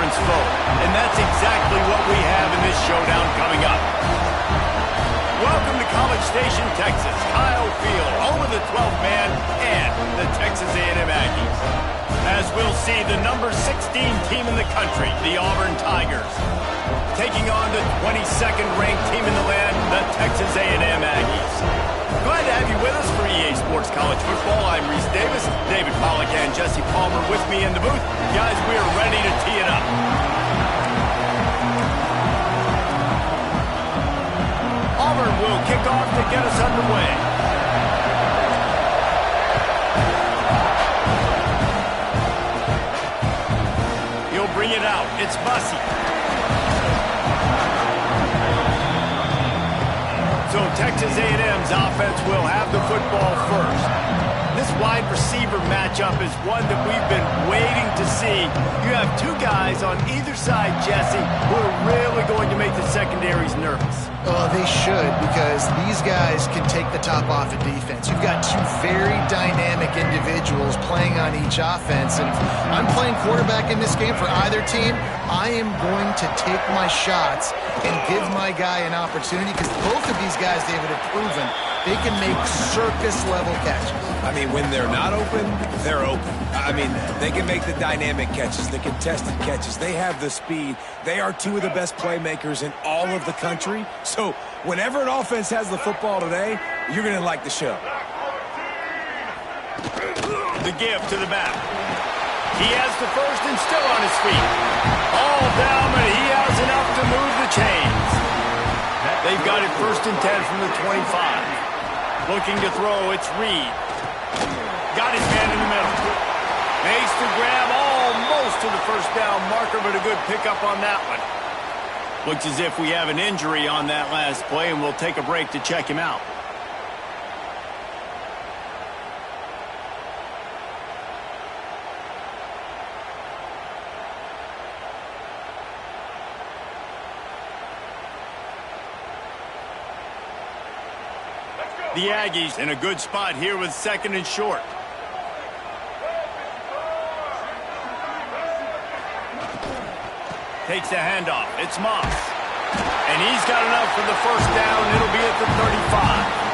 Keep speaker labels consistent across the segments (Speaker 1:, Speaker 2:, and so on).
Speaker 1: conference foe. And that's exactly what we have in this showdown coming up. Welcome to College Station, Texas. Kyle Field, home of the 12th man and the Texas A&M Aggies. As we'll see, the number 16 team in the country, the Auburn Tigers, taking on the 22nd ranked team in the land, the Texas A&M Aggies. Glad to have you with us for EA Sports College Football. I'm Reese Davis, David Pollack and Jesse Palmer with me in the booth. Guys, we are ready to tee it up. Auburn will kick off to get us underway. He'll bring it out. It's Bussey. So Texas A&M's offense will have the football first. This wide receiver matchup is one that we've been waiting to see. You have two guys on either side, Jesse, who are really going to make the secondaries nervous.
Speaker 2: Oh, they should, because these guys can take the top off of defense. You've got two very dynamic individuals playing on each offense. And if I'm playing quarterback in this game for either team, I am going to take my shots and give my guy an opportunity, because both of these guys, David, have proven they can make circus-level catches.
Speaker 3: I mean, when they're not open, they're open. I mean, they can make the dynamic catches, the contested catches. They have the speed. They are two of the best playmakers in all of the country. So whenever an offense has the football today, you're going to like the show.
Speaker 1: The give to the back. He has the first and still on his feet. All down, but he has enough to move the chains. They've got it 1st and 10 from the 25. Looking to throw, it's Reed. Got his man in the middle. Makes the grab almost to the first down marker, but a good pickup on that one. Looks as if we have an injury on that last play, and we'll take a break to check him out. The Aggies in a good spot here with 2nd and short. Takes the handoff. It's Moss. And he's got enough for the first down. It'll be at the 35.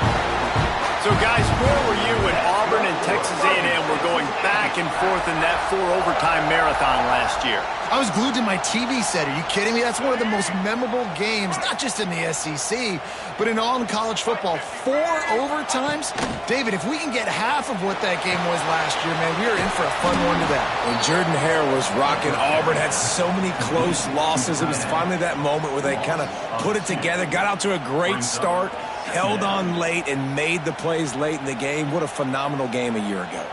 Speaker 1: So, guys, where were you when Auburn and Texas A&M were going back and forth in that 4-overtime marathon last year?
Speaker 2: I was glued to my TV set. Are you kidding me? That's one of the most memorable games, not just in the SEC, but in all in college football. 4 overtimes? David, if we can get half of what that game was last year, man, we are in for a fun one today.
Speaker 3: When Jordan Hare was rocking, Auburn had so many close losses. It was finally that moment where they kind of put it together, got out to a great start, held on late, and made the plays late in the game. What a phenomenal game a year ago.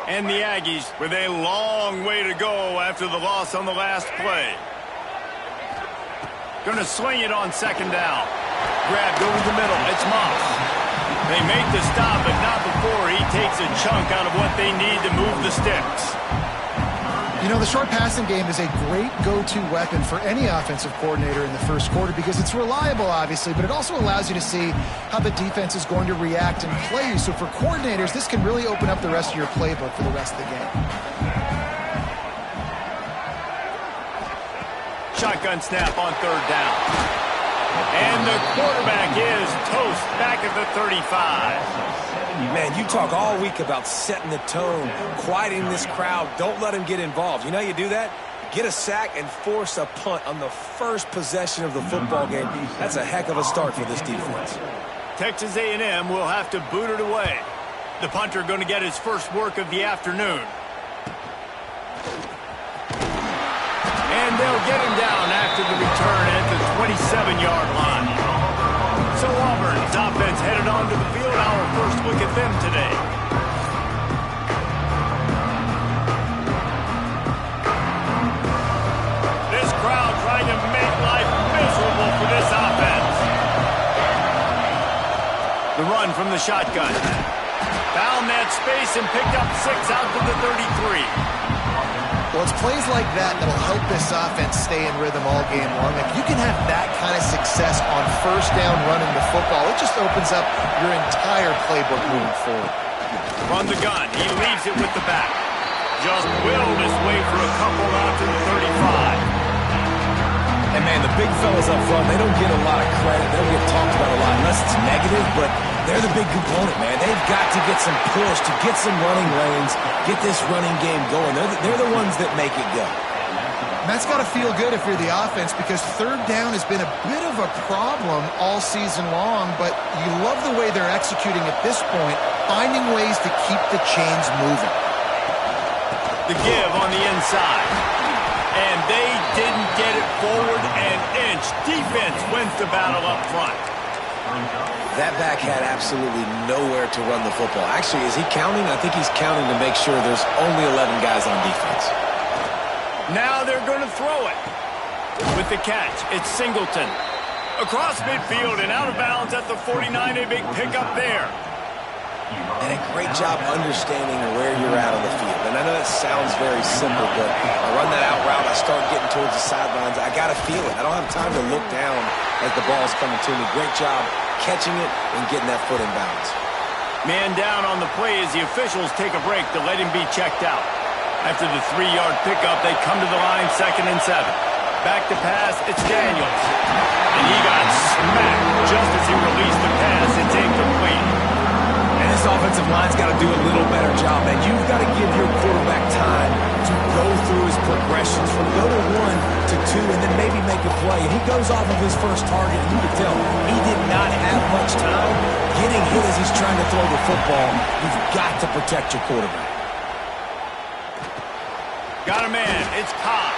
Speaker 1: And the Aggies with a long way to go after the loss on the last play. Going to swing it on 2nd down. Grabbed over the middle. It's Moss. They make the stop, but not before he takes a chunk out of what they need to move the sticks.
Speaker 2: You know, the short passing game is a great go-to weapon for any offensive coordinator in the first quarter, because it's reliable, obviously, but it also allows you to see how the defense is going to react and play you. So for coordinators, this can really open up the rest of your playbook for the rest of the game.
Speaker 1: Shotgun snap on 3rd down. And the quarterback is toast back at the 35.
Speaker 3: Man, you talk all week about setting the tone, quieting this crowd. Don't let them get involved. You know how you do that? Get a sack and force a punt on the first possession of the football game. That's a heck of a start for this defense.
Speaker 1: Texas A&M will have to boot it away. The punter going to get his first work of the afternoon. And they'll get him down after the return at the 27-yard line. So Auburn's offense headed onto the field. Our first look at them today. This crowd trying to make life miserable for this offense. The run from the shotgun. Found that space and picked up 6 out to the 33.
Speaker 2: Well, it's plays like that that'll help this offense stay in rhythm all game long. If you can have that kind of success on first down running the football, it just opens up your entire playbook moving forward.
Speaker 1: From the gun, he leaves it with the back. Just willed his way for a couple out to the 35.
Speaker 3: And, man, the big fellas up front, they don't get a lot of credit. They don't get talked about a lot unless it's negative, but they're the big component, man. They've got to get some push, to get some running lanes, get this running game going. They're the ones that make it go.
Speaker 2: And that's got to feel good if you're the offense, because third down has been a bit of a problem all season long, but you love the way they're executing at this point, finding ways to keep the chains moving.
Speaker 1: The give on the inside. And they didn't get it forward an inch. Defense wins the battle up front.
Speaker 3: That back had absolutely nowhere to run the football. Actually, is he counting? I think he's counting to make sure there's only 11 guys on defense.
Speaker 1: Now they're going to throw it. With the catch, it's Singleton. Across midfield and out of bounds at the 49. A big pickup there.
Speaker 3: And a great job understanding where you're at on the field. And I know that sounds very simple, but I run that out route, I start getting towards the sidelines. I got to feel it. I don't have time to look down as the ball's coming to me. Great job catching it and getting that foot in bounds.
Speaker 1: Man down on the play as the officials take a break to let him be checked out. After the 3-yard pickup, they come to the line 2nd and 7. Back to pass, it's Daniels. And he got smacked just as he released the pass. It's incomplete.
Speaker 3: And this offensive line's got to do a little better job, man. You've got to give your quarterback time to go through his progressions from go to 1 to 2 and then maybe make a play. And he goes off of his first target, and you can tell he did not have much time getting hit as he's trying to throw the football. You've got to protect your quarterback.
Speaker 1: Got a man. It's Cobb.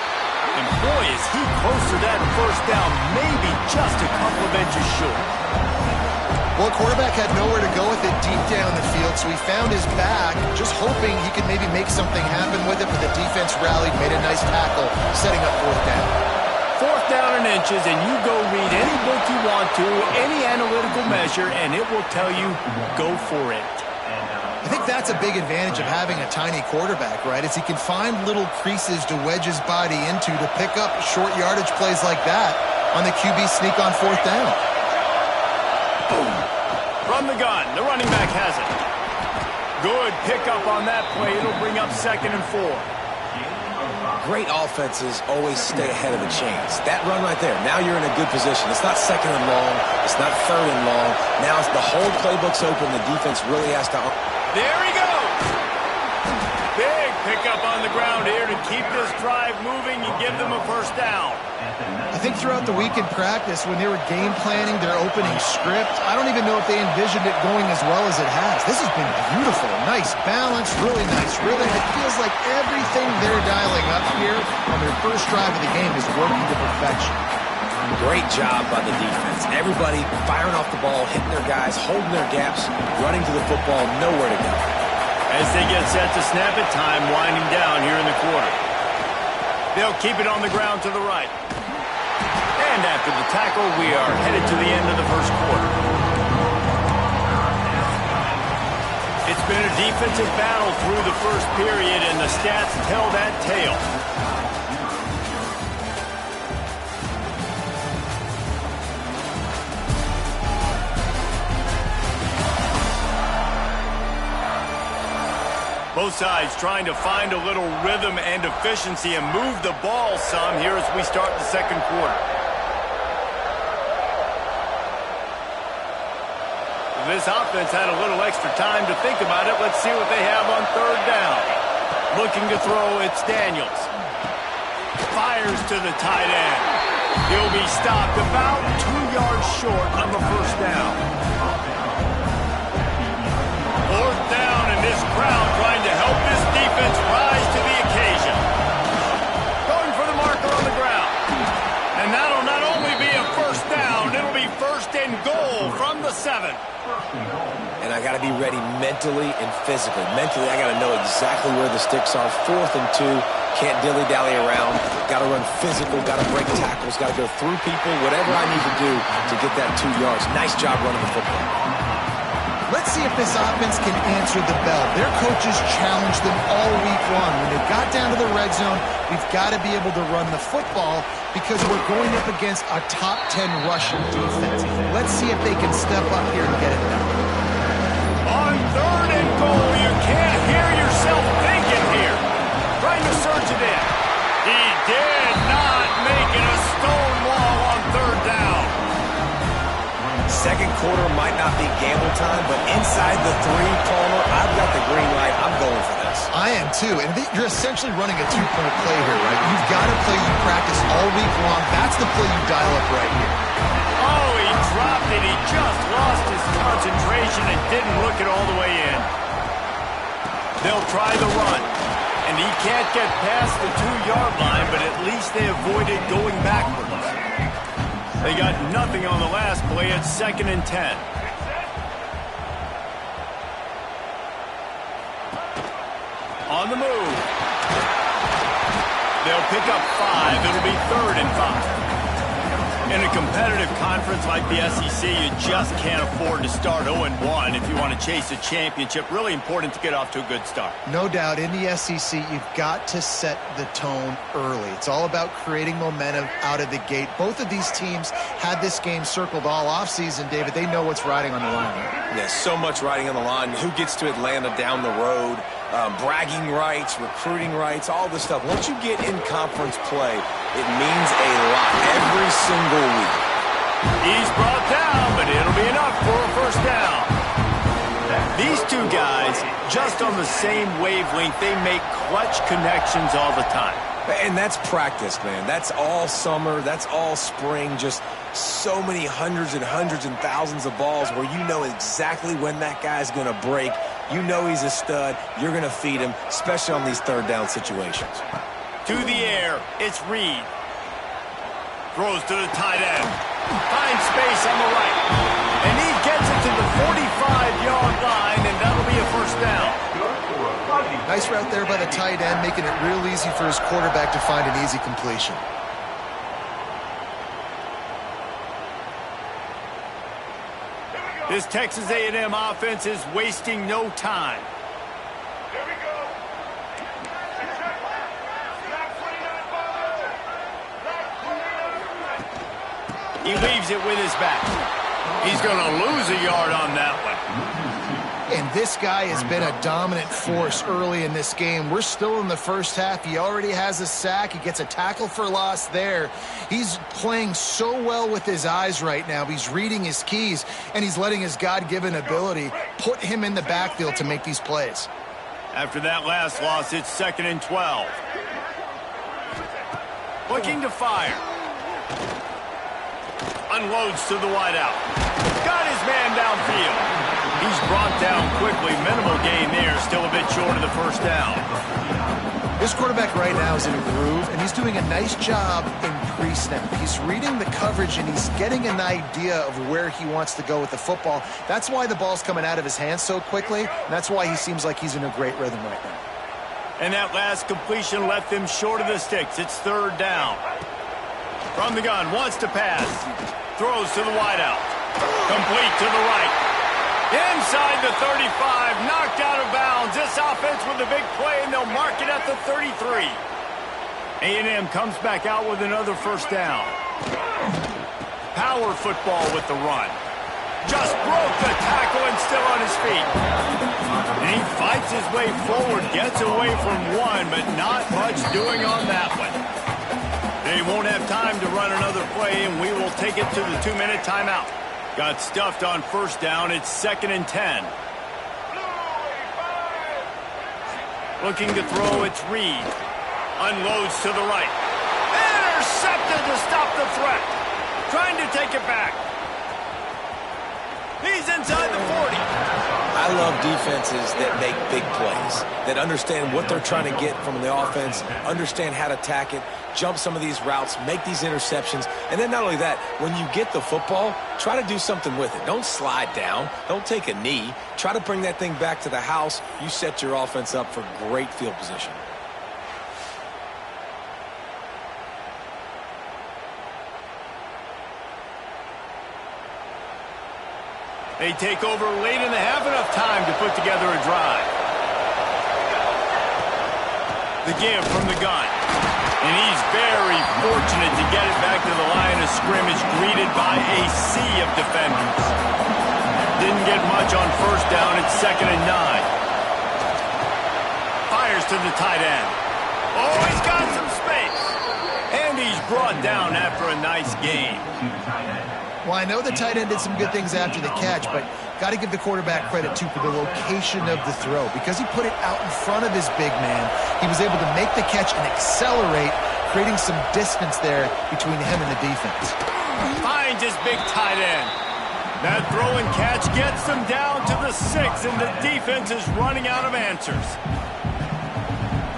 Speaker 1: And boy, is he close to that first down, maybe just a couple of inches short.
Speaker 2: Well, quarterback had nowhere to go with it deep down the field, so he found his back, just hoping he could maybe make something happen with it, but the defense rallied, made a nice tackle, setting up 4th down.
Speaker 1: 4th down and inches, and you go read any book you want to, any analytical measure, and it will tell you, go for it.
Speaker 2: I think that's a big advantage of having a tiny quarterback, right? Is he can find little creases to wedge his body into to pick up short yardage plays like that on the QB sneak on 4th down.
Speaker 1: From the gun, the running back has it. Good pickup on that play. It'll bring up 2nd and 4.
Speaker 3: Great offenses always stay ahead of the chains. That run right there, now you're in a good position. It's not 2nd and long. It's not 3rd and long. Now it's the whole playbook's open. The defense really has to...
Speaker 1: There he goes. Big pickup on the ground here to keep this drive moving and give them a first down.
Speaker 2: I think throughout the week in practice, when they were game planning their opening script, I don't even know if they envisioned it going as well as it has. This has been beautiful. Nice balance, really nice rhythm. It feels like everything they're dialing up here on their first drive of the game is working to perfection.
Speaker 3: Great job by the defense. Everybody firing off the ball, hitting their guys, holding their gaps, running to the football, nowhere to go.
Speaker 1: As they get set to snap it, time winding down here in the quarter. They'll keep it on the ground to the right. And after the tackle, we are headed to the end of the first quarter. It's been a defensive battle through the first period, and the stats tell that tale. Both sides trying to find a little rhythm and efficiency and move the ball some here as we start the second quarter. This offense had a little extra time to think about it. Let's see what they have on 3rd down. Looking to throw, it's Daniels. Fires to the tight end. He'll be stopped about 2 yards short on the first down. 4th down, and this crowd trying to help this defense rise to the occasion. Going for the marker on the ground. And that'll not only be a first down, it'll be 1st and goal from the 7.
Speaker 3: And I got to be ready mentally and physically. Mentally, I got to know exactly where the sticks are. 4th and 2. Can't dilly-dally around. Got to run physical. Got to break tackles. Got to go through people. Whatever I need to do to get that 2 yards. Nice job running the football.
Speaker 2: Let's see if this offense can answer the bell. Their coaches challenged them all week long. When they got down to the red zone, we've got to be able to run the football because we're going up against a top 10 rushing defense. Let's see if they can step up here and get it done.
Speaker 1: On 3rd and goal, you can't hear yourself thinking here. Trying to surge it in. He did not make it a stone wall on 3rd down.
Speaker 3: Second quarter might not be gamble time, but inside the 3, Palmer, I've got the green light. I'm going for this.
Speaker 2: I am too, and you're essentially running a 2-point play here, right? You've got a play you practice all week long. That's the play you dial up right here.
Speaker 1: Oh, he dropped it. He just lost his concentration and didn't look it all the way in. They'll try the run, and he can't get past the 2-yard line, but at least they avoided going backwards. They got nothing on the last play. It's 2nd and 10. On the move. They'll pick up 5. It'll be 3rd and 5. In a competitive conference like the SEC, you just can't afford to start 0-1 if you want to chase a championship. Really important to get off to a good start.
Speaker 2: No doubt, in the SEC, you've got to set the tone early. It's all about creating momentum out of the gate. Both of these teams had this game circled all offseason, David. They know what's riding on the line.
Speaker 3: Yeah, so much riding on the line. Who gets to Atlanta down the road? Bragging rights, recruiting rights, all this stuff. Once you get in conference play, it means a lot every single week.
Speaker 1: He's brought down, but it'll be enough for a 1st down. These two guys, just on the same wavelength, they make clutch connections all the time.
Speaker 3: And that's practice, man. That's all summer. That's all spring. Just so many hundreds and thousands of balls where you know exactly when that guy's going to break. You know he's a stud. You're going to feed him, especially on these 3rd down situations.
Speaker 1: To the air, it's Reed. Throws to the tight end. Finds space on the right. And he gets it to the 45-yard line, and that'll be a 1st down.
Speaker 2: Nice route there by the tight end, making it real easy for his quarterback to find an easy completion.
Speaker 1: This Texas A&M offense is wasting no time. He leaves it with his back. He's going to lose a yard on that one.
Speaker 2: And this guy has been a dominant force early in this game. We're still in the 1st half. He already has a sack. He gets a tackle for loss there. He's playing so well with his eyes right now. He's reading his keys, and he's letting his God-given ability put him in the backfield to make these plays.
Speaker 1: After that last loss, it's 2nd and 12. Looking to fire. Unloads to the wideout. Got his man downfield. He's brought down quickly. Minimal gain there. Still a bit short of the 1st down.
Speaker 2: This quarterback right now is in a groove, and he's doing a nice job in pre-snap. He's reading the coverage, and he's getting an idea of where he wants to go with the football. That's why the ball's coming out of his hands so quickly, and that's why he seems like he's in a great rhythm right now.
Speaker 1: And that last completion left them short of the sticks. It's 3rd down. From the gun, wants to pass. Throws to the wideout. Complete to the right. Inside the 35, knocked out of bounds. This offense with a big play, and they'll mark it at the 33. A&M comes back out with another 1st down. Power football with the run. Just broke the tackle and still on his feet. And he fights his way forward, gets away from one, but not much doing on that one. They won't have time to run another play, and we will take it to the 2-minute timeout. Got stuffed on 1st down. It's 2nd and 10. Looking to throw, it's Reed. Unloads to the right. Intercepted to stop the threat. Trying to take it back. He's inside the 40.
Speaker 3: I love defenses that make big plays, that understand what they're trying to get from the offense, understand how to attack it, jump some of these routes, make these interceptions, and then not only that, when you get the football, try to do something with it. Don't slide down. Don't take a knee. Try to bring that thing back to the house. You set your offense up for great field position.
Speaker 1: They take over late in the half, enough time to put together a drive. The give from the gun. And he's very fortunate to get it back to the line of scrimmage, greeted by a sea of defenders. Didn't get much on first down. It's 2nd and 9. Fires to the tight end. Oh, he's got some space. And he's brought down after a nice game.
Speaker 2: Well, I know the tight end did some good things after the catch, but got to give the quarterback credit, too, for the location of the throw. Because he put it out in front of his big man, he was able to make the catch and accelerate, creating some distance there between him and the defense.
Speaker 1: Finds his big tight end. That throw and catch gets them down to the 6, and the defense is running out of answers.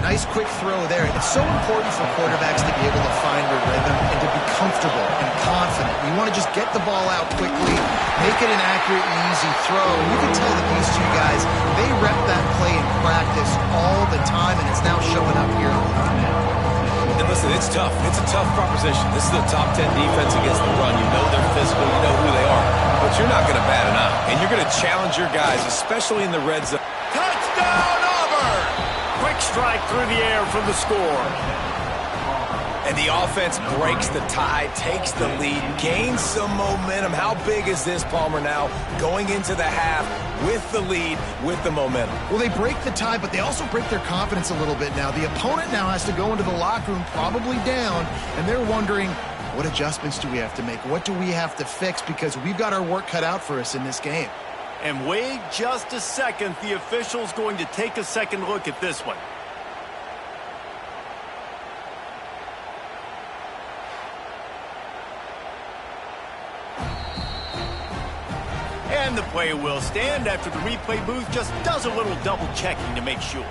Speaker 2: Nice quick throw there. It's so important for quarterbacks to be able to find their rhythm and to be comfortable and confident. You want to just get the ball out quickly, make it an accurate and easy throw. And you can tell that these two guys, they rep that play in practice all the time, and it's now showing up here.
Speaker 3: And listen, it's tough. It's a tough proposition. This is a top 10 defense against the run. You know they're physical. You know who they are. But you're not going to bat an eye. And you're going to challenge your guys, especially in the red zone.
Speaker 1: Touchdown, Auburn! Quick strike through the air for the score.
Speaker 3: And the offense breaks the tie, takes the lead, gains some momentum. How big is this, Palmer, now going into the half with the lead, with the momentum?
Speaker 2: Well, they break the tie, but they also break their confidence a little bit now. The opponent now has to go into the locker room probably down, and they're wondering, what adjustments do we have to make? What do we have to fix? Because we've got our work cut out for us in this game.
Speaker 1: And wait just a second. The official's going to take a second look at this one. And the play will stand after the replay booth just does a little double checking to make sure.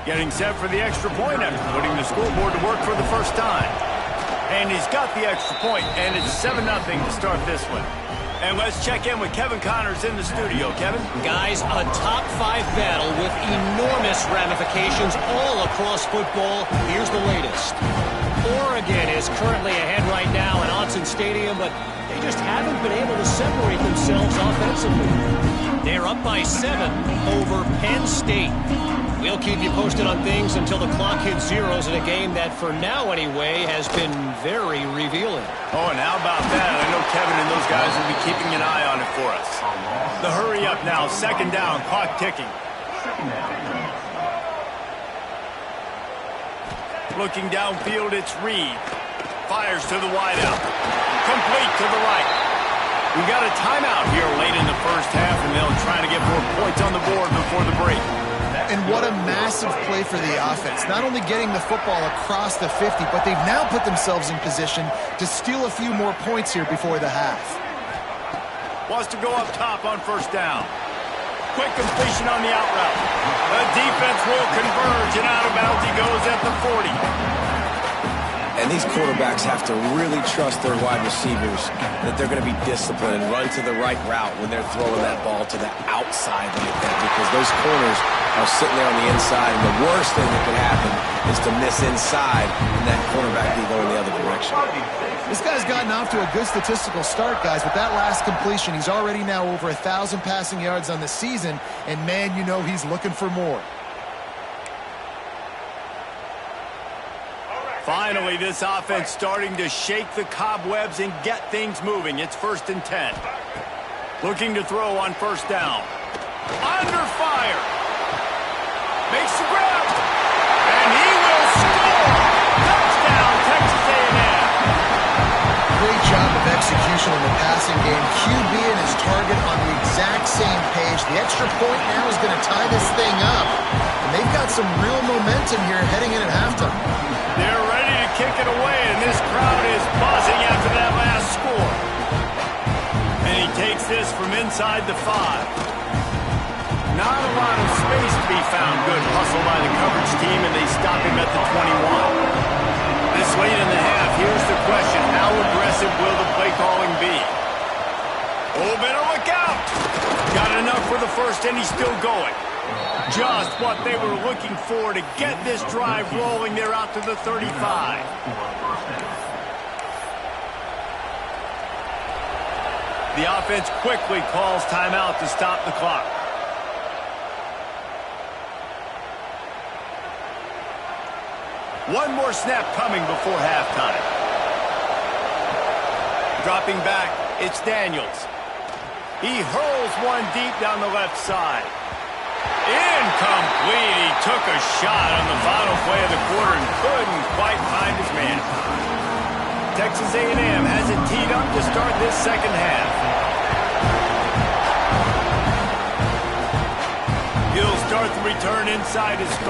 Speaker 1: Getting set for the extra point after putting the scoreboard to work for the first time. And he's got the extra point, and it's 7-0 to start this one. And let's check in with Kevin Connors in the studio. Kevin?
Speaker 4: Guys, a top 5 battle with enormous ramifications all across football. Here's the latest. Oregon is currently ahead right now in Autzen Stadium, but they just haven't been able to separate themselves offensively. They're up by 7 over Penn State. We'll keep you posted on things until the clock hits zeros in a game that, for now anyway, has been very revealing.
Speaker 1: Oh, and how about that? I know Kevin and those guys will be keeping an eye on it for us. The hurry up now, 2nd down, clock ticking. Looking downfield, it's Reed. Fires to the wideout. Complete to the right. We got a timeout here late in the first half, and they'll try to get more points on the board before the break.
Speaker 2: And what a massive play for the offense. Not only getting the football across the 50, but they've now put themselves in position to steal a few more points here before the half.
Speaker 1: Wants to go up top on first down. Quick completion on the out route. The defense will converge, and out of bounds he goes at the 40.
Speaker 3: And these quarterbacks have to really trust their wide receivers that they're going to be disciplined and run to the right route when they're throwing that ball to the outside like that, because those corners are sitting there on the inside, and the worst thing that could happen is to miss inside and that quarterback be going the other direction.
Speaker 2: This guy's gotten off to a good statistical start, guys. With that last completion, he's already now over 1,000 passing yards on the season, and man, you know he's looking for more.
Speaker 1: Finally, this offense starting to shake the cobwebs and get things moving. It's 1st and 10. Looking to throw on first down. Under fire. Makes the grab. And he will score. Touchdown, Texas A&M.
Speaker 2: Great job of execution in the passing game. QB and his target on the exact same page. The extra point now is going to tie this thing up. And they've got some real momentum here heading in at halftime.
Speaker 1: They're ready to kick it away, and this crowd is buzzing after that last score. And he takes this from inside the 5. Not a lot of space to be found. Good hustle by the coverage team, and they stop him at the 21. This late in the half, here's the question. How aggressive will the play calling be? Oh, better look out. Got enough for the first, and he's still going. Just what they were looking for to get this drive rolling. They're out to the 35. The offense quickly calls timeout to stop the clock. One more snap coming before halftime. Dropping back, it's Daniels. He hurls one deep down the left side. Incomplete. He took a shot on the final play of the quarter and couldn't quite find his man. Texas A&M has it teed up to start this second half. He'll start the return inside his 5.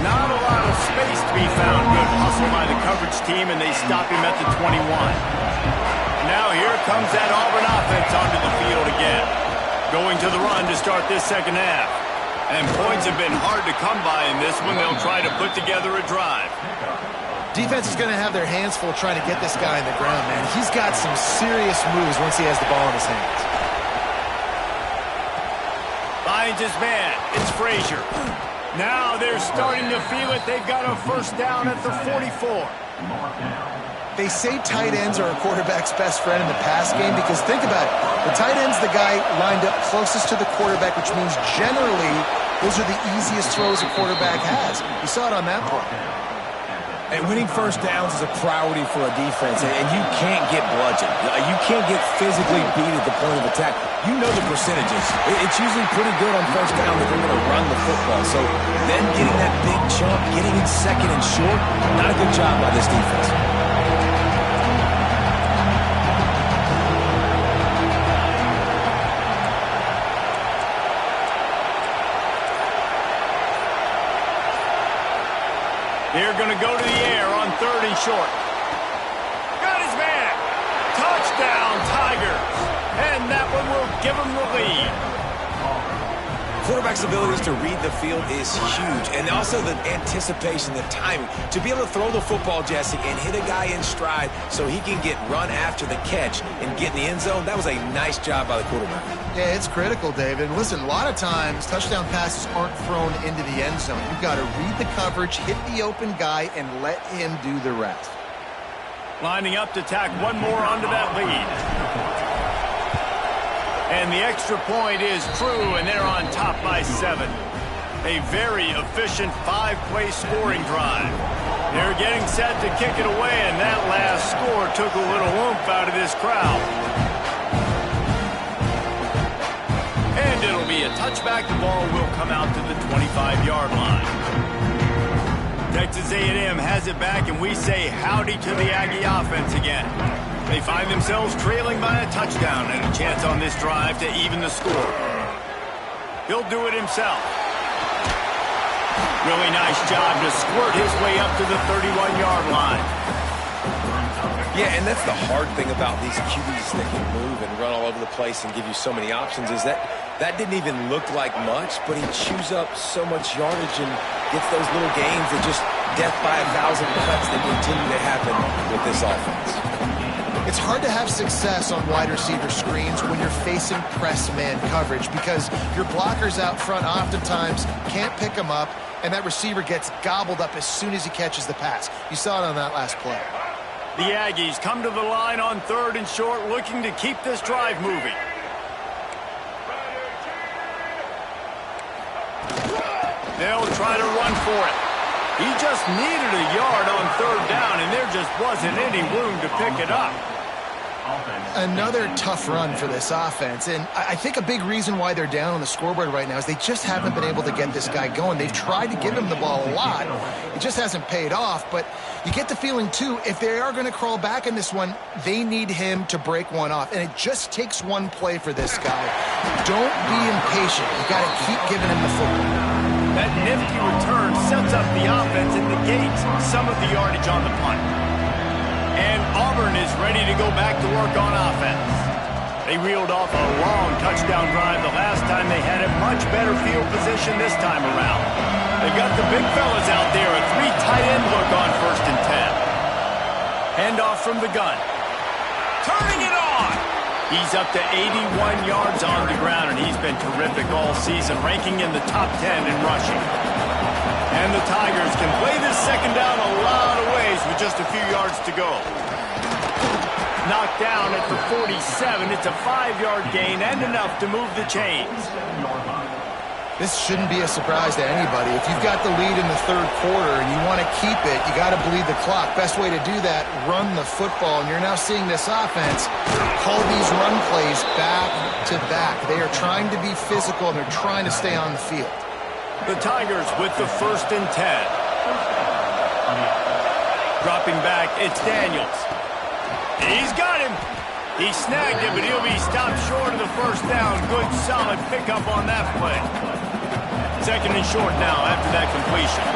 Speaker 1: Not a lot of space to be found. Good hustle by the coverage team, and they stop him at the 21. Now here comes that Auburn offense onto the field again. Going to the run to start this second half. And points have been hard to come by in this one. They'll try to put together a drive.
Speaker 2: Defense is going to have their hands full trying to get this guy in the ground, man. He's got some serious moves once he has the ball in his hands.
Speaker 1: Finds his man. It's Frazier. Now they're starting to feel it. They've got a first down at the 44.
Speaker 2: They say tight ends are a quarterback's best friend in the pass game because think about it. The tight end's the guy lined up closest to the quarterback, which means generally those are the easiest throws a quarterback has. You saw it on that play.
Speaker 3: And winning first downs is a priority for a defense, and you can't get bludgeoned. You can't get physically beat at the point of attack. You know the percentages. It's usually pretty good on first down that they're going to run the football. So then getting that big chunk, getting it second and short, not a good job by this defense.
Speaker 1: They're going to go to the air on 3rd and short. Got his man. Touchdown, Tigers. And that one will give them the lead.
Speaker 3: Quarterback's abilities to read the field is huge. And also the anticipation, the timing. To be able to throw the football, Jesse, and hit a guy in stride so he can get run after the catch and get in the end zone, that was a nice job by the quarterback.
Speaker 2: Yeah, it's critical, David. Listen, a lot of times touchdown passes aren't thrown into the end zone. You've got to read the coverage, hit the open guy, and let him do the rest.
Speaker 1: Lining up to tack one more onto that lead. And the extra point is true, and they're on top by 7. A very efficient 5-play scoring drive. They're getting set to kick it away, and that last score took a little oomph out of this crowd. And it'll be a touchback. The ball will come out to the 25-yard line. Texas A&M has it back, and we say howdy to the Aggie offense again. They find themselves trailing by a touchdown and a chance on this drive to even the score. He'll do it himself. Really nice job to squirt his way up to the 31-yard line.
Speaker 3: Yeah, and that's the hard thing about these QBs that can move and run all over the place and give you so many options is that didn't even look like much, but he chews up so much yardage and gets those little gains that just death by 1,000 cuts that continue to happen with this offense.
Speaker 2: It's hard to have success on wide receiver screens when you're facing press man coverage because your blockers out front oftentimes can't pick them up, and that receiver gets gobbled up as soon as he catches the pass. You saw it on that last play.
Speaker 1: The Aggies come to the line on 3rd and short, looking to keep this drive moving. They'll try to run for it. He just needed a yard on 3rd down, and there just wasn't any room to pick it up.
Speaker 2: Another tough run for this offense, and I think a big reason why they're down on the scoreboard right now is they just haven't been able to get this guy going. They've tried to give him the ball a lot. It just hasn't paid off, but you get the feeling, too, if they are going to crawl back in this one, they need him to break one off, and it just takes one play for this guy. Don't be impatient. You got to keep giving him the football.
Speaker 1: That nifty return sets up the offense and negates some of the yardage on the punt. And Auburn is ready to go back to work on offense. They reeled off a long touchdown drive the last time. They had a much better field position this time around. They got the big fellas out there, a 3 tight end look on 1st and 10. Handoff from the gun. Turning it on! He's up to 81 yards on the ground, and he's been terrific all season, ranking in the top 10 in rushing. And the Tigers can play this second down a lot of ways with just a few yards to go. knocked down at the 47. It's a 5-yard gain and enough to move the chains.
Speaker 2: This shouldn't be a surprise to anybody. If you've got the lead in the third quarter and you want to keep it, you got to bleed the clock. Best way to do that, run the football. And you're now seeing this offense call these run plays back to back. They are trying to be physical, and they're trying to stay on the field.
Speaker 1: The Tigers with the 1st and 10. Dropping back, it's Daniels. He's got him. He snagged it, but he'll be stopped short of the first down. Good, solid pickup on that play. 2nd and short now after that completion.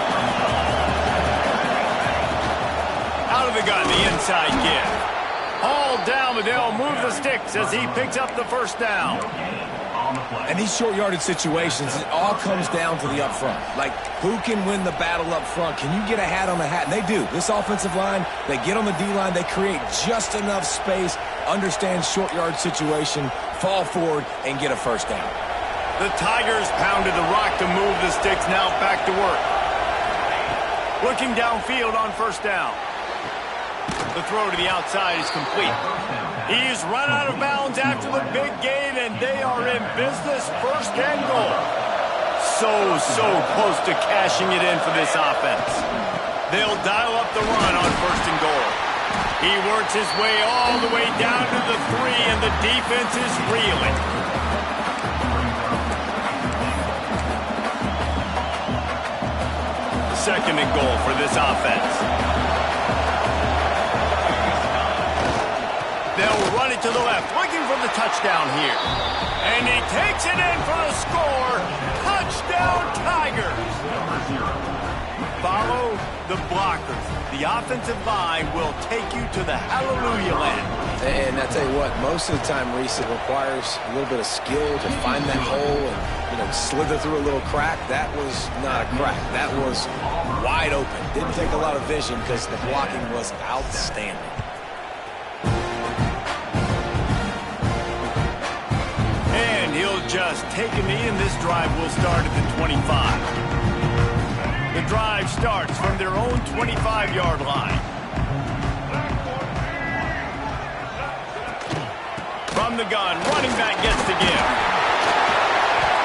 Speaker 1: Out of the gun, the inside give. Hauled down, but they'll move the sticks as he picks up the first down.
Speaker 3: And these short yardage situations, it all comes down to the up front. Like, who can win the battle up front? Can you get a hat on the hat? And they do. This offensive line, they get on the D-line, they create just enough space, understand short yard situation, fall forward, and get a first down.
Speaker 1: The Tigers pounded the rock to move the sticks, now back to work. Looking downfield on first down. The throw to the outside is complete. He's run out of bounds after the big gain, and they are in business. 1st and goal. So close to cashing it in for this offense. They'll dial up the run on 1st and goal. He works his way all the way down to the 3, and the defense is reeling. Second and goal for this offense. They'll run it to the left, looking for the touchdown here. And he takes it in for the score. Touchdown, Tigers. Follow the blockers. The offensive line will take you to the hallelujah land.
Speaker 3: And I tell you what, most of the time, Reese, it requires a little bit of skill to find that hole and, slither through a little crack. That was not a crack. That was wide open. Didn't take a lot of vision because the blocking was outstanding.
Speaker 1: And he'll just take a knee, and this drive will start at the 25. The drive starts from their own 25-yard line. From the gun, running back gets the give.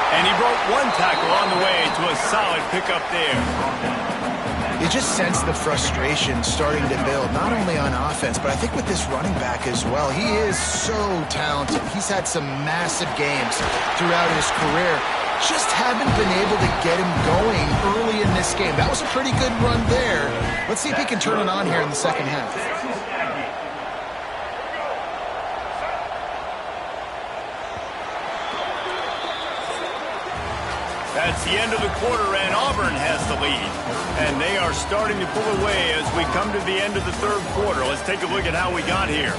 Speaker 1: And he broke one tackle on the way to a solid pickup there.
Speaker 2: You just sense the frustration starting to build, not only on offense, but I think with this running back as well. He is so talented. He's had some massive games throughout his career. Just haven't been able to get him going early in this game. That was a pretty good run there. Let's see if he can turn it on here in the second half.
Speaker 1: That's the end of the quarter, and Auburn has the lead. And they are starting to pull away as we come to the end of the third quarter. Let's take a look at how we got here.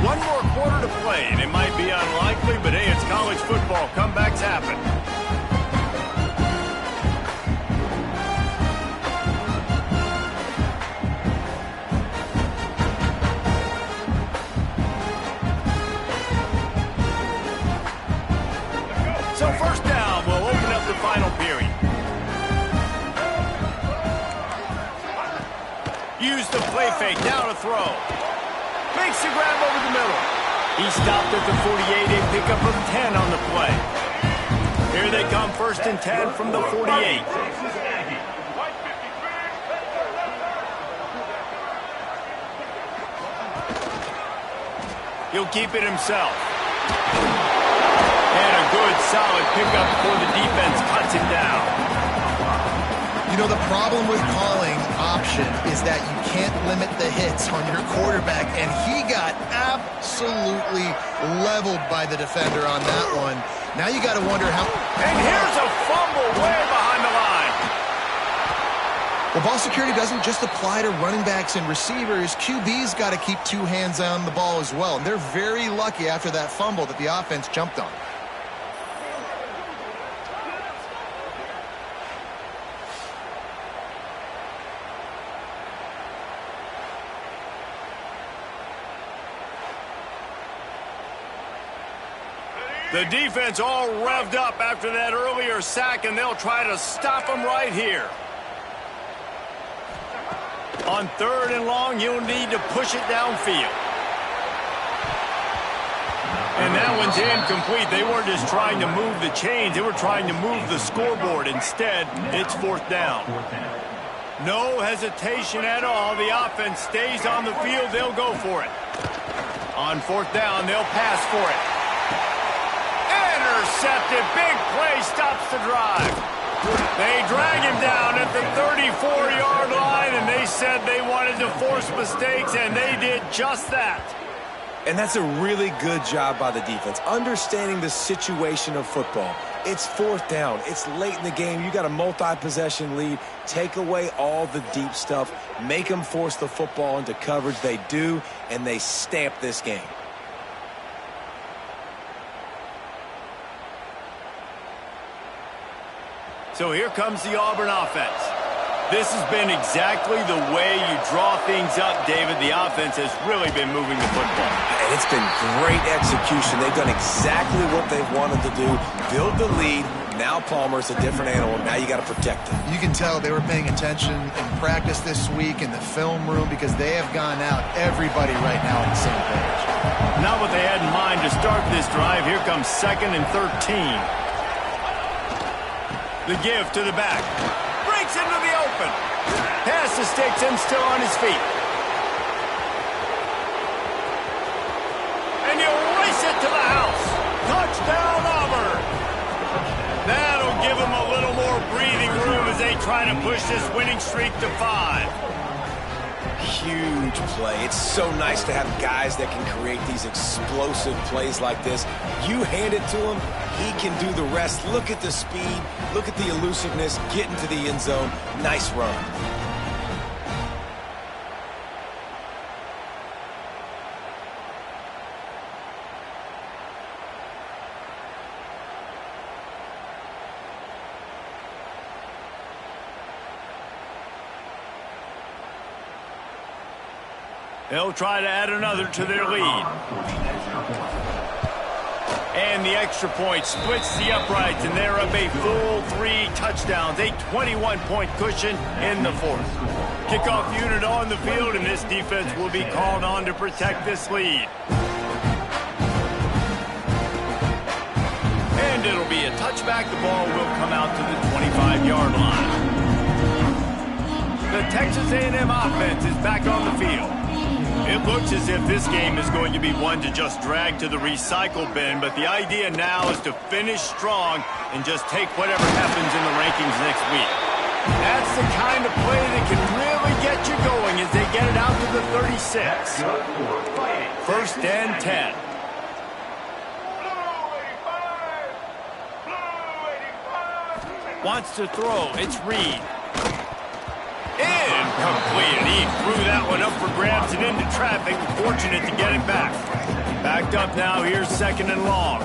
Speaker 1: One more quarter to play, and it might be unlikely, but hey, it's college football. Comebacks happen. So first down, we'll open up the final period. Use the play fake, now to throw. Makes the grab over the middle. He stopped at the 48, a pickup of 10 on the play. Here they come, 1st and 10 from the 48. He'll keep it himself. And a good, solid pickup before the defense cuts him down.
Speaker 2: You know, the problem with calling option is that you can't limit the hits on your quarterback, and he got absolutely leveled by the defender on that one. Now you got to wonder how...
Speaker 1: And here's a fumble way behind the line.
Speaker 2: Well, ball security doesn't just apply to running backs and receivers. QB's got to keep 2 hands on the ball as well. And they're very lucky after that fumble that the offense jumped on.
Speaker 1: The defense all revved up after that earlier sack, and they'll try to stop them right here. On 3rd and long, you'll need to push it downfield. And that one's incomplete. They weren't just trying to move the chains. They were trying to move the scoreboard. Instead, it's 4th down. No hesitation at all. The offense stays on the field. They'll go for it. On 4th down, they'll pass for it. Intercepted. Big play stops the drive. They drag him down at the 34-yard line, and they said they wanted to force mistakes, and they did just that.
Speaker 3: And that's a really good job by the defense, understanding the situation of football. It's 4th down. It's late in the game. You got a multi-possession lead. Take away all the deep stuff. Make them force the football into coverage. They do, and they stamp this game.
Speaker 1: So here comes the Auburn offense. This has been exactly the way you draw things up, David. The offense has really been moving the football.
Speaker 3: And it's been great execution. They've done exactly what they've wanted to do. Build the lead. Now Palmer's a different animal. Now you got to protect him.
Speaker 2: You can tell they were paying attention in practice this week in the film room because they have gone out, everybody right now on the same page.
Speaker 1: Not what they had in mind to start this drive. Here comes 2nd and 13. The give to the back. Breaks into the open. Pass to Stetson, still on his feet. And he'll race it to the house. Touchdown, Auburn. That'll give them a little more breathing room as they try to push this winning streak to 5.
Speaker 3: Huge play. It's so nice to have guys that can create these explosive plays like this. You hand it to him, he can do the rest. Look at the speed. Look at the elusiveness. Get into the end zone. Nice run.
Speaker 1: They'll try to add another to their lead. And the extra point splits the uprights, and they're up a full 3 touchdowns, a 21-point cushion in the 4th. Kickoff unit on the field, and this defense will be called on to protect this lead. And it'll be a touchback. The ball will come out to the 25-yard line. The Texas A&M offense is back on the field. It looks as if this game is going to be one to just drag to the recycle bin, but the idea now is to finish strong and just take whatever happens in the rankings next week. That's the kind of play that can really get you going as they get it out to the 36. 1st and 10. Wants to throw. It's Reed. Incomplete. And he threw that one up for grabs and into traffic. Fortunate to get it back. Backed up now. Here's 2nd and long.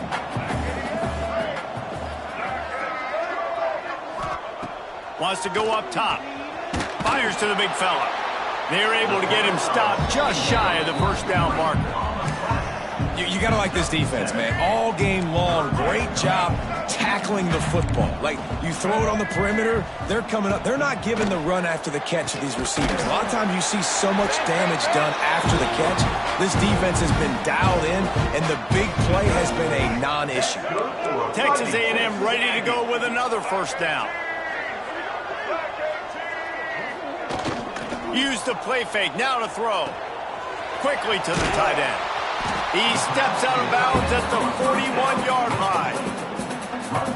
Speaker 1: Wants to go up top. Fires to the big fella. They're able to get him stopped just shy of the 1st down marker.
Speaker 3: You got to like this defense, man. All game long, great job tackling the football. Like, you throw it on the perimeter, they're coming up. They're not giving the run after the catch to these receivers. A lot of times you see so much damage done after the catch. This defense has been dialed in, and the big play has been a non-issue.
Speaker 1: Texas A&M ready to go with another 1st down. Use the play fake, now to throw. Quickly to the tight end. He steps out of bounds at the 41-yard line.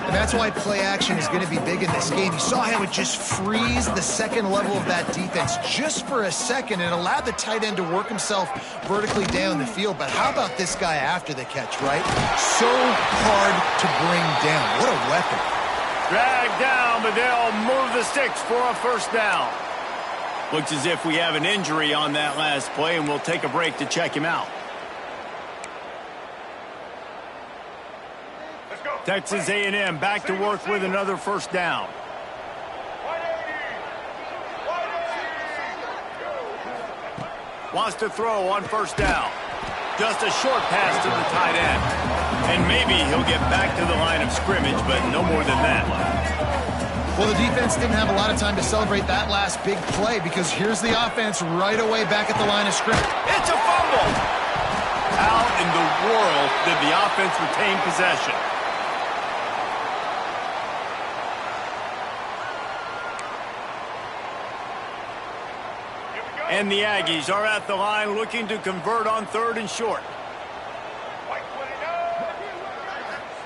Speaker 2: And that's why play action is going to be big in this game. You saw how it just frees the second level of that defense just for a second and allowed the tight end to work himself vertically down the field. But how about this guy after the catch, right? So hard to bring down. What a weapon.
Speaker 1: Dragged down, but they'll move the sticks for a 1st down. Looks as if we have an injury on that last play, and we'll take a break to check him out. Texas A&M back to work with another 1st down. Wants to throw on 1st down. Just a short pass to the tight end. And maybe he'll get back to the line of scrimmage, but no more than that.
Speaker 2: Well, the defense didn't have a lot of time to celebrate that last big play because here's the offense right away back at the line of scrimmage.
Speaker 1: It's a fumble! How in the world did the offense retain possession? And the Aggies are at the line looking to convert on 3rd and short.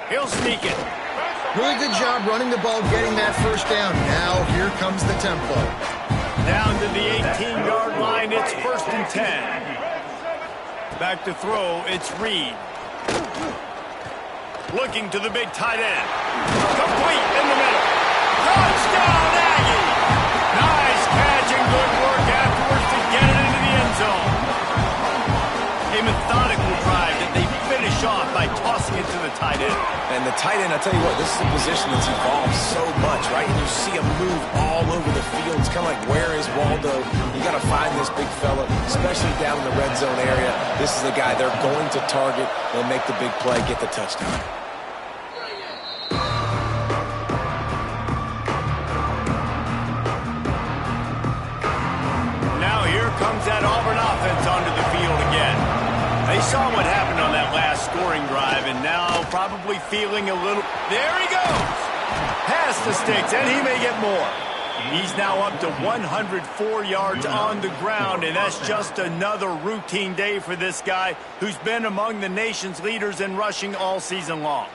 Speaker 1: He'll sneak it.
Speaker 2: Really good job running the ball, getting that first down. Now here comes the tempo.
Speaker 1: Down to the 18-yard line, it's 1st and 10. Back to throw, it's Reed. Looking to the big tight end. Complete in the middle. Touchdown, Aggie! Nice catch and good work afterwards to get it into the end zone. A methodical drive that they finish off by tossing it to the tight end.
Speaker 3: And the tight end, I tell you what, this is a position that's evolved so much, right? And you see him move all over the field. It's kind of like, where is Waldo? You got to find this big fella, especially down in the red zone area. This is the guy they're going to target. They'll make the big play, get the touchdown.
Speaker 1: Now here comes that Auburn offense onto the field again. They saw what happened on that last scoring drive, and now probably feeling a little... There he goes! Past the sticks, and he may get more. He's now up to 104 yards on the ground, and that's just another routine day for this guy who's been among the nation's leaders in rushing all season long.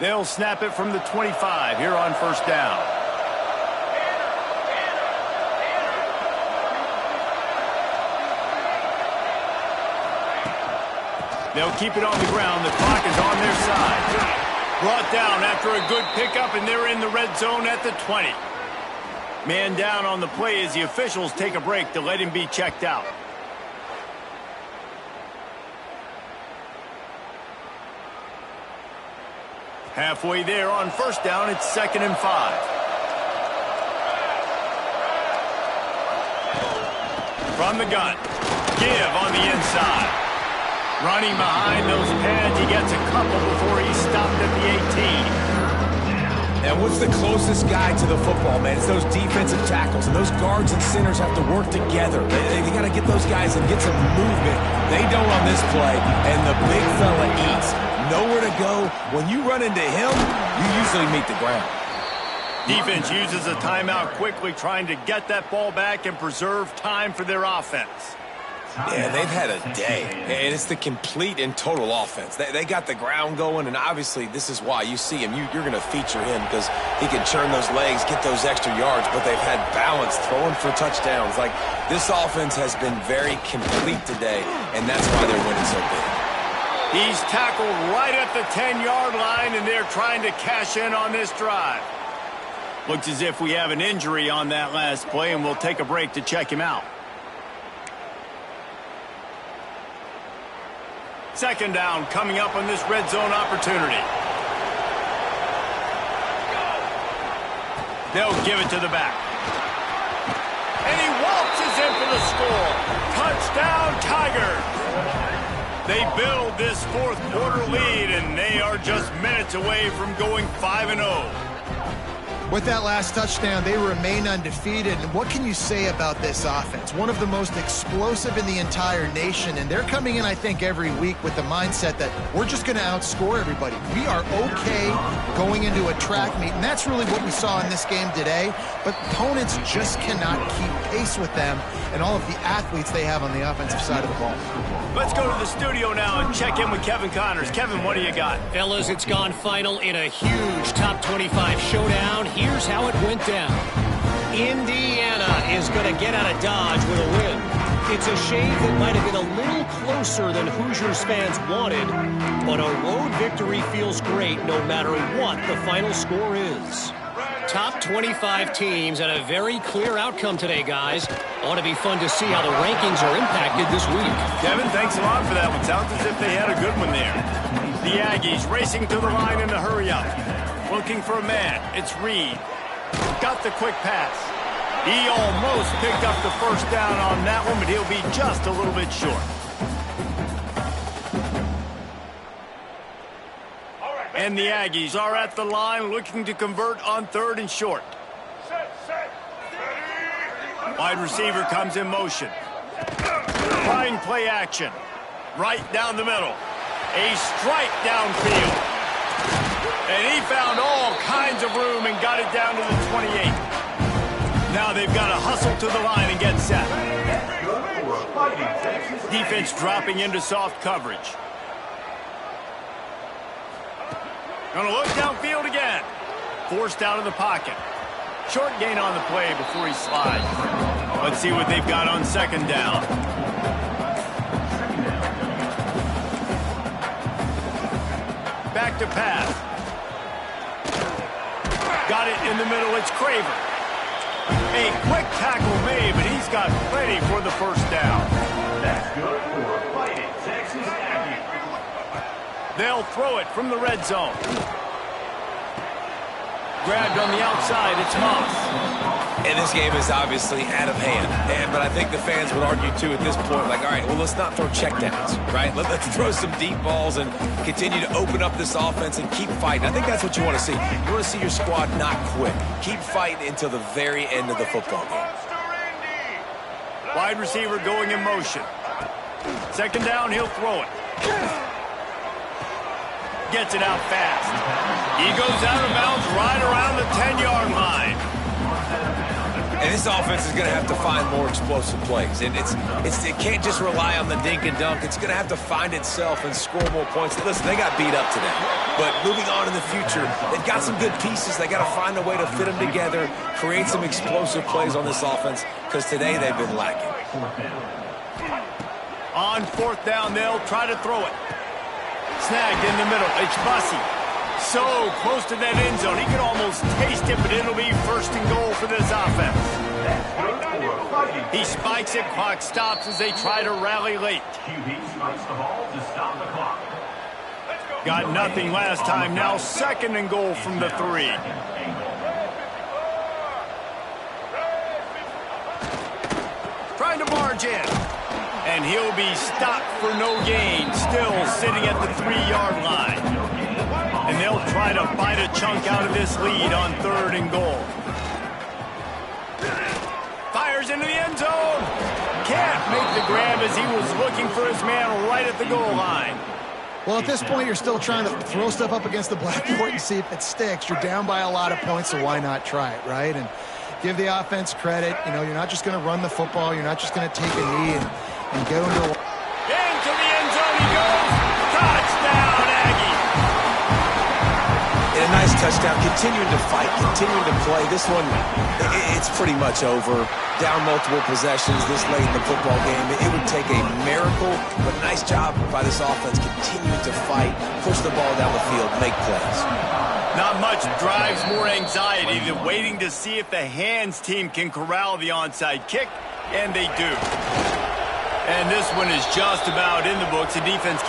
Speaker 1: They'll snap it from the 25 here on 1st down. They'll keep it on the ground. The clock is on their side. Brought down after a good pickup, and they're in the red zone at the 20. Man down on the play as the officials take a break to let him be checked out. Halfway there on 1st down, it's 2nd and 5. From the gun, give on the inside. Running behind those pads, he gets a couple before he's stopped at the 18.
Speaker 3: And what's the closest guy to the football, man? It's those defensive tackles, and those guards and centers have to work together. They got to get those guys and get some movement. They don't on this play, and the big fella eats. Nowhere to go. When you run into him, you usually meet the ground.
Speaker 1: Defense uses a timeout quickly, trying to get that ball back and preserve time for their offense.
Speaker 3: Yeah, they've had a day, and it's the complete and total offense. They got the ground going, and obviously this is why you see him. You're going to feature him because he can churn those legs, get those extra yards, but they've had balance, throwing for touchdowns. Like, this offense has been very complete today, and that's why they're winning so big.
Speaker 1: He's tackled right at the 10-yard line, and they're trying to cash in on this drive. Looks as if we have an injury on that last play, and we'll take a break to check him out. 2nd down coming up on this red zone opportunity. They'll give it to the back. And he waltzes in for the score. Touchdown, Tigers. They build this 4th quarter lead, and they are just minutes away from going 5-0.
Speaker 2: With that last touchdown, they remain undefeated. And what can you say about this offense? One of the most explosive in the entire nation, and they're coming in, I think, every week with the mindset that we're just going to outscore everybody. We are okay going into a track meet, and that's really what we saw in this game today. But opponents just cannot keep pace with them and all of the athletes they have on the offensive side of the ball.
Speaker 1: Let's go to the studio now and check in with Kevin Connors. Kevin, what do you got?
Speaker 4: Fellas, it's gone final in a huge top 25 showdown. Here's how it went down. Indiana is going to get out of Dodge with a win. It's a shame that might have been a little closer than Hoosiers fans wanted, but a road victory feels great no matter what the final score is. Top 25 teams and a very clear outcome today, guys. Ought to be fun to see how the rankings are impacted this week.
Speaker 1: Kevin, thanks a lot for that one. Sounds as if they had a good one there. The Aggies racing to the line in a hurry up. Looking for a man. It's Reed. Got the quick pass. He almost picked up the first down on that one, but he'll be just a little bit short. And the Aggies are at the line looking to convert on 3rd and short. Wide receiver comes in motion. Trying play action. Right down the middle. A strike downfield. And he found all kinds of room and got it down to the 28. Now they've got to hustle to the line and get set. Defense dropping into soft coverage. Gonna look downfield again. Forced out of the pocket. Short gain on the play before he slides. Let's see what they've got on 2nd down. Back to pass. Got it in the middle. It's Craver. A quick tackle made, but he's got plenty for the first down.
Speaker 5: That's good for Fighting Texas Aggies.
Speaker 1: They'll throw it from the red zone. Grabbed on the outside, it's Moss.
Speaker 3: And this game is obviously out of hand. But I think the fans would argue, too, at this point, like, all right, well, let's not throw checkdowns, right? Let's throw some deep balls and continue to open up this offense and keep fighting. I think that's what you want to see. You want to see your squad not quit. Keep fighting until the very end of the football game.
Speaker 1: Wide receiver going in motion. 2nd down, he'll throw it. Gets it out fast. He goes out of bounds right around the 10-yard line.
Speaker 3: And this offense is going to have to find more explosive plays. And it can't just rely on the dink and dunk. It's going to have to find itself and score more points. Listen, they got beat up today. But moving on in the future, they've got some good pieces. They got to find a way to fit them together, create some explosive plays on this offense, because today they've been lacking.
Speaker 1: On 4th down, they'll try to throw it. Snagged in the middle. It's Bussey. So close to that end zone. He can almost taste it, but it'll be 1st and goal for this offense. He spikes it. Clock stops as they try to rally late.
Speaker 5: QB spikes the ball to stop the clock.
Speaker 1: Got nothing last time. Now 2nd and goal from the 3. Trying to barge in. And he'll be stopped for no gain. Still sitting at the 3-yard line. And they'll try to bite a chunk out of this lead on 3rd and goal. Fires into the end zone. Can't make the grab as he was looking for his man right at the goal line.
Speaker 2: Well, at this point, you're still trying to throw stuff up against the blackboard and see if it sticks. You're down by a lot of points, so why not try it, right? And give the offense credit. You know, you're not just going to run the football. You're not just going to take a knee and go into the...
Speaker 1: Into the end zone he goes. Touchdown, Aggie.
Speaker 3: And a nice touchdown. Continuing to fight, continuing to play. This one, it's pretty much over. Down multiple possessions this late in the football game. It would take a miracle, but nice job by this offense continuing to fight, push the ball down the field, make plays.
Speaker 1: Not much drives more anxiety than waiting to see if the hands team can corral the onside kick, and they do. And this one is just about in the books. The defense